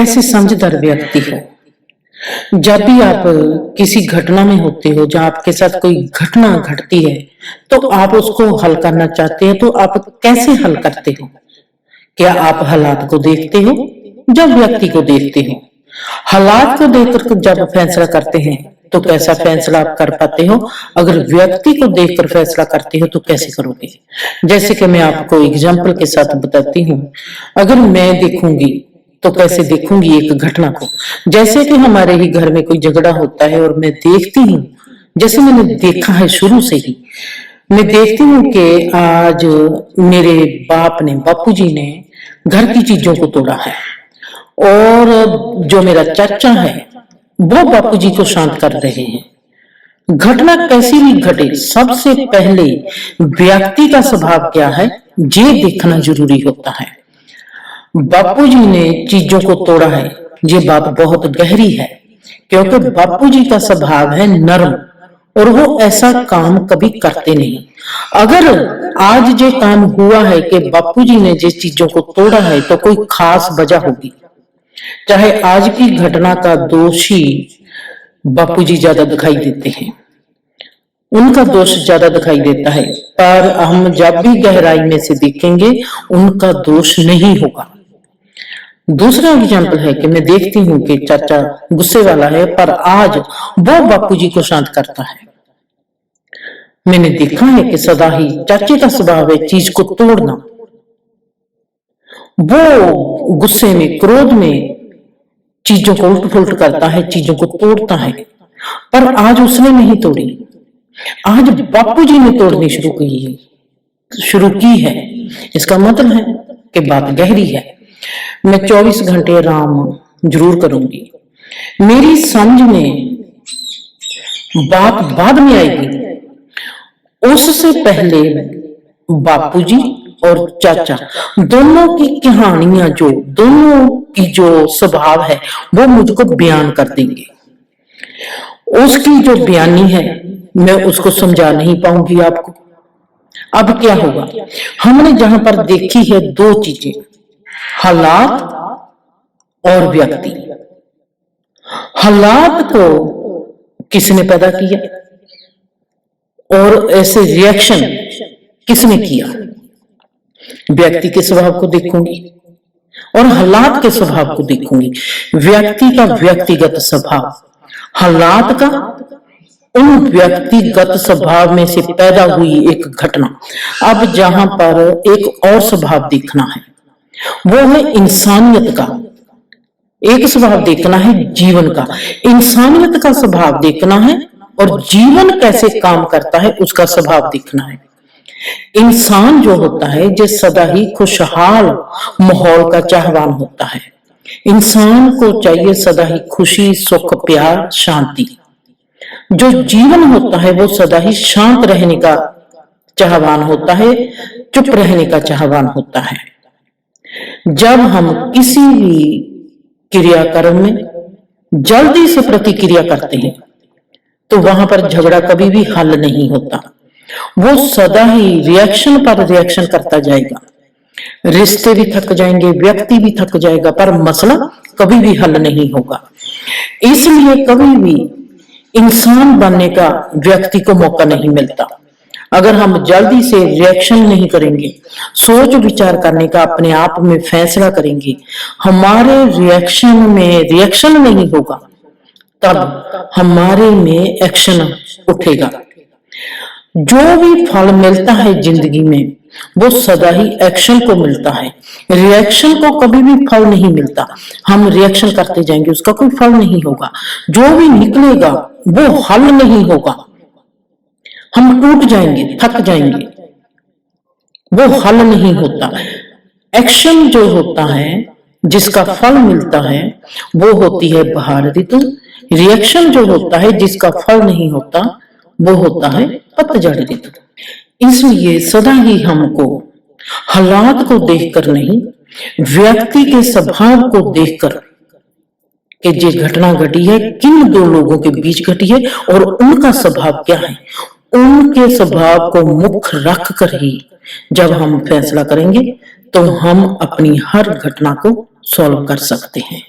कैसे समझदार व्यक्ति हो। जब भी आप किसी घटना में होते हो, जहां आपके साथ कोई घटना घटती है, तो आप उसको हल करना चाहते हैं, तो आप कैसे हल करते हो? क्या आप हालात को देखते हो, जब व्यक्ति को देखते हो? हालात को देखकर जब फैसला करते हैं तो कैसा फैसला आप कर पाते हो? अगर व्यक्ति को देखकर फैसला करते हो तो कैसे करोगे? जैसे कि मैं आपको एग्जाम्पल के साथ बताती हूँ। अगर मैं देखूंगी तो कैसे देखूंगी एक घटना को, जैसे कि हमारे ही घर में कोई झगड़ा होता है और मैं देखती हूँ, जैसे मैंने देखा है शुरू से ही, मैं देखती हूँ कि आज मेरे बापूजी ने घर की चीजों को तोड़ा है, और जो मेरा चाचा है वो बापूजी को शांत कर रहे हैं। घटना कैसी भी घटे, सबसे पहले व्यक्ति का स्वभाव क्या है ये देखना जरूरी होता है। बापूजी ने चीजों को तोड़ा है, ये बात बहुत गहरी है, क्योंकि बापूजी का स्वभाव है नरम, और वो ऐसा काम कभी करते नहीं। अगर आज ये काम हुआ है कि बापूजी ने जिस चीजों को तोड़ा है, तो कोई खास वजह होगी। चाहे आज की घटना का दोषी बापूजी ज्यादा दिखाई देते हैं, उनका दोष ज्यादा दिखाई देता है, पर हम जब भी गहराई में से देखेंगे उनका दोष नहीं होगा। दूसरा एग्जाम्पल है कि मैं देखती हूँ कि चाचा गुस्से वाला है, पर आज वो बापूजी को शांत करता है। मैंने देखा है कि सदा ही चाचे का स्वभाव है चीज को तोड़ना। वो गुस्से में, क्रोध में चीजों को उल्ट पुलट करता है, चीजों को तोड़ता है, पर आज उसने नहीं तोड़ी। आज बापूजी ने तोड़नी शुरू की है। इसका मतलब है कि बात गहरी है। मैं 24 घंटे आराम जरूर करूंगी, मेरी समझ में बात बाद में आएगी। उससे पहले बापूजी और चाचा दोनों की कहानियां, दोनों की जो स्वभाव है वो मुझको बयान कर देंगे। उसकी जो बयानी है मैं उसको समझा नहीं पाऊंगी आपको। अब क्या होगा, हमने जहां पर देखी है दो चीजें, हालात और व्यक्ति। हालात को किसने पैदा किया और ऐसे रिएक्शन किसने किया? व्यक्ति के स्वभाव को देखूंगी और हालात के स्वभाव को देखूंगी। व्यक्ति का व्यक्तिगत स्वभाव, हालात का उन व्यक्तिगत स्वभाव में से पैदा हुई एक घटना। अब जहां पर एक और स्वभाव देखना है वो है इंसानियत का। एक स्वभाव देखना है जीवन का, इंसानियत का स्वभाव देखना है, और जीवन कैसे काम करता है उसका स्वभाव देखना है। इंसान जो होता है जो सदा ही खुशहाल माहौल का चाहवान होता है। इंसान को चाहिए सदा ही खुशी, सुख, प्यार, शांति। जो जीवन होता है वो सदा ही शांत रहने का चाहवान होता है, चुप रहने का चाहवान होता है। जब हम किसी भी क्रियाक्रम में जल्दी से प्रतिक्रिया करते हैं तो वहां पर झगड़ा कभी भी हल नहीं होता, वो सदा ही रिएक्शन पर रिएक्शन करता जाएगा। रिश्ते भी थक जाएंगे, व्यक्ति भी थक जाएगा, पर मसला कभी भी हल नहीं होगा। इसलिए कभी भी इंसान बनने का व्यक्ति को मौका नहीं मिलता। अगर हम जल्दी से रिएक्शन नहीं करेंगे, सोच विचार करने का अपने आप में फैसला करेंगे, हमारे रिएक्शन में रिएक्शन नहीं होगा, तब हमारे में एक्शन उठेगा। जो भी फल मिलता है जिंदगी में वो सदा ही एक्शन को मिलता है, रिएक्शन को कभी भी फल नहीं मिलता। हम रिएक्शन करते जाएंगे, उसका कोई फल नहीं होगा। जो भी निकलेगा वो हल नहीं होगा, हम टूट जाएंगे, थक जाएंगे, वो हल नहीं होता। एक्शन जो होता है जिसका फल मिलता है वो होती है बहार ऋतु। रिएक्शन जो होता है जिसका फल नहीं होता वो होता है पतझड़ ऋतु। इसलिए सदा ही हमको हालात को देखकर नहीं, व्यक्ति के स्वभाव को देखकर कि ये घटना घटी है किन दो लोगों के बीच घटी है और उनका स्वभाव क्या है, उनके स्वभाव को मुख्य रख कर ही जब हम फैसला करेंगे तो हम अपनी हर घटना को सॉल्व कर सकते हैं।